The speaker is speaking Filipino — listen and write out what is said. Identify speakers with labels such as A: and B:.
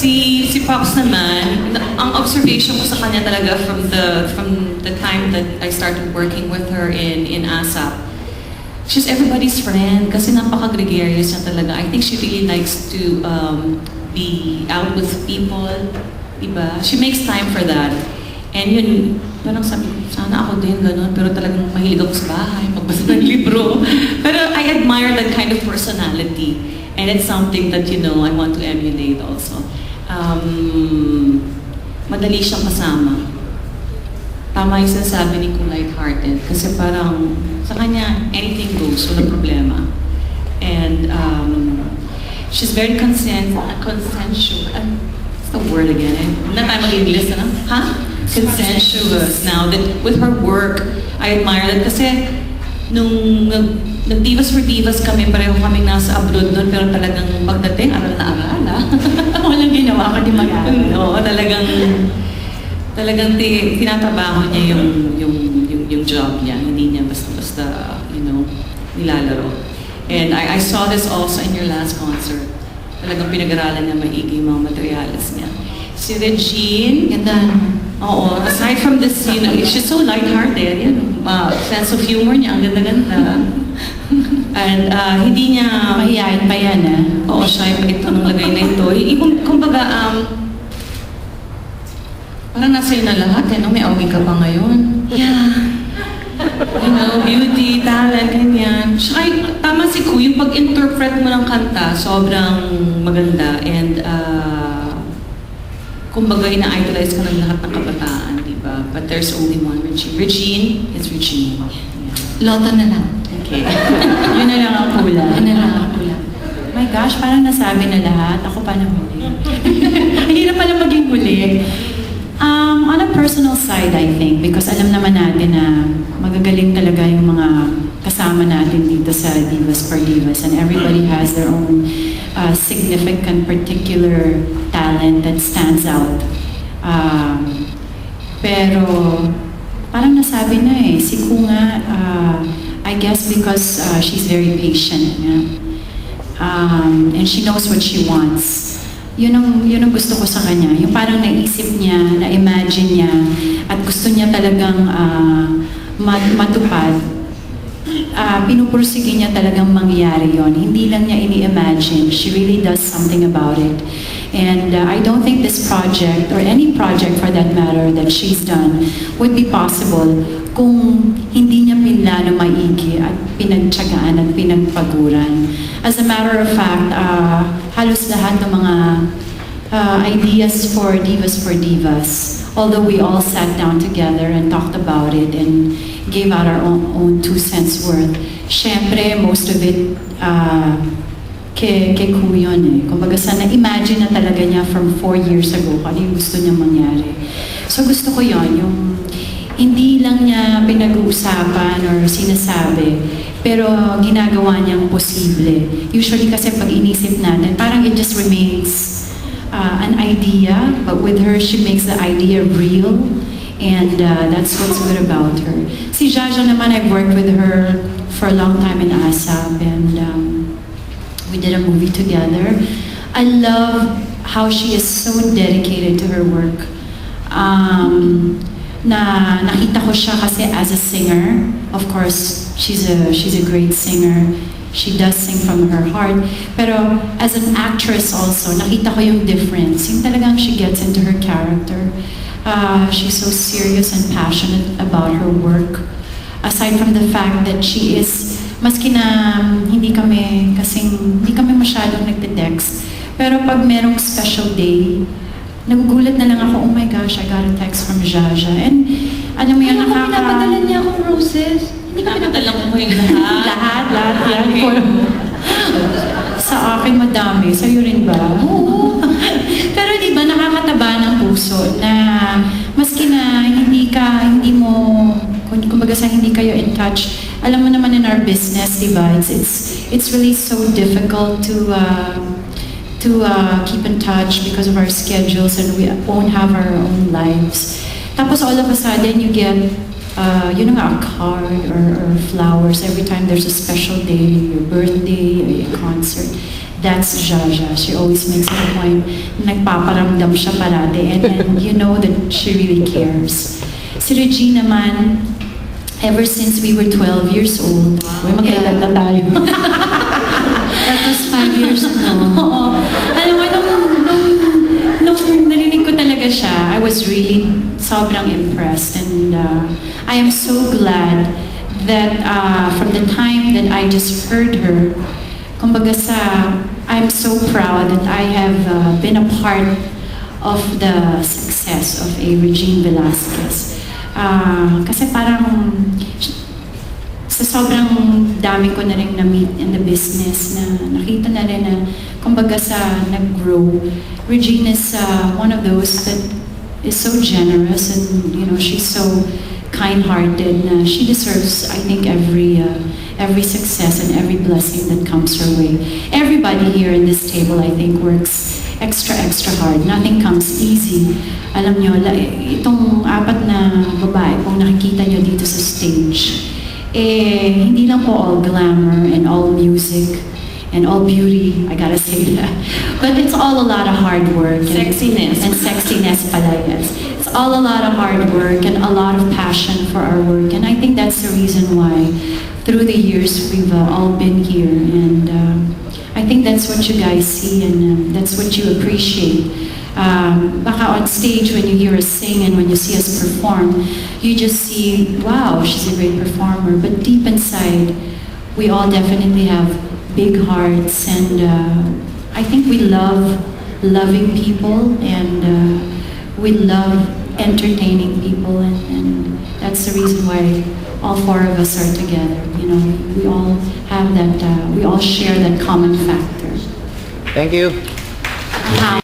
A: Si Pops naman, ang observation ko sa kanya talaga from the time that I started working with her in ASAP, she's everybody's friend kasi napaka-gregarious niya talaga. I think she really likes to be out with people, diba? She makes time for that. And yun, parang sabi ko, sana ako din gano'n, pero talagang mahilig ako sa bahay, magbasa ng libro. Pero I admire that kind of personality. And it's something that, you know, I want to emulate also. Madali siyang kasama. Tama yung sinasabi ni kung lighthearted. Kasi parang sa kanya, anything goes, walang problema. And she's very consensual. What's the word again? Not tayo mag-English na, huh? Consensuous. Now, that with her work, I admire that. Kasi nung nag-Divas for Divas kami, pareho kaming nasa abroad doon, pero talagang pagdating, aral na aral, ha?
B: Walang ginawa ka di mag-aral.
A: Oo, talagang tinatrabaho niya yung job niya. Hindi niya basta-basta, you know, nilalaro. And I saw this also in your last concert. Talagang pinag-aralan niya maigi yung mga materials niya. Si Regine,
B: Ganda.
A: oo, aside from this, you know, she's so lighthearted, you know, sense of humor niya, ang ganda-ganda. And hindi niya...
B: Mahihayin pa yan, ah.
A: Oo, siya yung ito ng lagay na ito. Kumbaga, parang nasa iyo na lahat, eh, no? May awig ka pa ngayon.
B: Yeah.
A: You know, beauty, talent, ganyan. Siya, tama si Ku, yung pag-interpret mo ng kanta, sobrang maganda. And, kumbaga, ina-idolize ka ng lahat ng kabataan, di ba? But there's only one Regine. Regine is Regine. Yeah.
B: Loto na lang.
A: Okay.
B: Yun na lang ang kulang. Yun na lang ang kulang. My gosh, parang nasabi na lahat. Ako pa na huli. Hirap pala maging huli. On a personal side, I think, because alam naman natin na magagaling talaga yung mga kasama natin dito sa Divas for Divas, and everybody has their own significant particular talent that stands out. Pero parang nasabi na eh, si Ku nga, I guess because she's very patient, yeah? And she knows what she wants. Yun ang gusto ko sa kanya. Yung parang naisip niya, na-imagine niya, at gusto niya talagang matupad. Pinupursige niya talagang mangyari yon. Hindi lang niya ini-imagine. She really does something about it. And I don't think this project, or any project for that matter that she's done, would be possible kung hindi niya pinlano maigi at pinagtyagaan at pinagpaguran. As a matter of fact, halos lahat ng mga ideas for Divas, although we all sat down together and talked about it and gave out our own 2 cents worth, syempre, most of it kay Ku yun eh. Kumbaga sana imagine na talaga niya from 4 years ago kung ano yung gusto niya mangyari. So gusto ko yun, yung hindi lang niya pinag-uusapan or sinasabi, pero ginagawa niyang posible. Usually kasi pag inisip natin, parang it just remains an idea, but with her, she makes the idea real, and that's what's good about her. Si Jaja naman, I've worked with her for a long time in ASAP, and we did a movie together. I love how she is so dedicated to her work. Nakita ko siya kasi as a singer. Of course, she's a great singer. She does sing from her heart. Pero as an actress also, nakita ko yung difference. Yung talagang she gets into her character. She's so serious and passionate about her work. Aside from the fact that she is, maski na hindi kami masyadong nagte-text, pero pag merong special day, nagugulat na lang ako, oh my gosh, I got a text from Jaja. And alam mo yan, Pinapadala niya akong roses.
A: Hindi ka pinadala ko yung lahat.
B: lahat. Sa akin madami, sa'yo rin ba?
A: Oo.
B: Pero di ba nakakataba ng puso na maski na kumbaga sa hindi kayo in touch, alam mo naman in our business, di ba, it's really so difficult to keep in touch because of our schedules, and we won't have our own lives. Tapos all of a sudden you get a card or flowers every time there's a special day, your birthday, or a concert. that's Jaja. She always makes it a point. Nagpaparamdam siya parati, and you know that she really cares. Si Regine naman, ever since we were 12 years old, magkailan na tayo.
C: That was 5 years ago.
B: Oo. Alam mo, nung narinig ko talaga siya, I was really sobrang impressed. And I am so glad that from the time that I just heard her, kumbaga I'm so proud that I have been a part of the success of a Regine Velasquez. Kasi parang sa sobrang dami ko na rin na-meet in the business, na nakita na rin na kumbaga nag-grow. Regine is one of those that is so generous, and she's so kind-hearted na she deserves, I think, every success and every blessing that comes her way. Everybody here in this table, I think, works extra hard. Nothing comes easy. Alam nyo, itong 4 na babae kung nakikita nyo dito sa stage, hindi lang po all glamour and all music and all beauty, I gotta say that. But it's all a lot of hard work.
A: Sexiness.
B: And sexiness pala, yes. It's all a lot of hard work and a lot of passion for our work. And I think that's the reason why through the years we've all been here. And I think that's what you guys see, and that's what you appreciate. Baka on stage when you hear us sing and when you see us perform, you just see, wow, she's a great performer. But deep inside, we all definitely have big hearts, and I think we love loving people, and we love entertaining people, and that's the reason why all 4 of us are together. We all have that, we all share that common factor.
D: Thank you.
B: How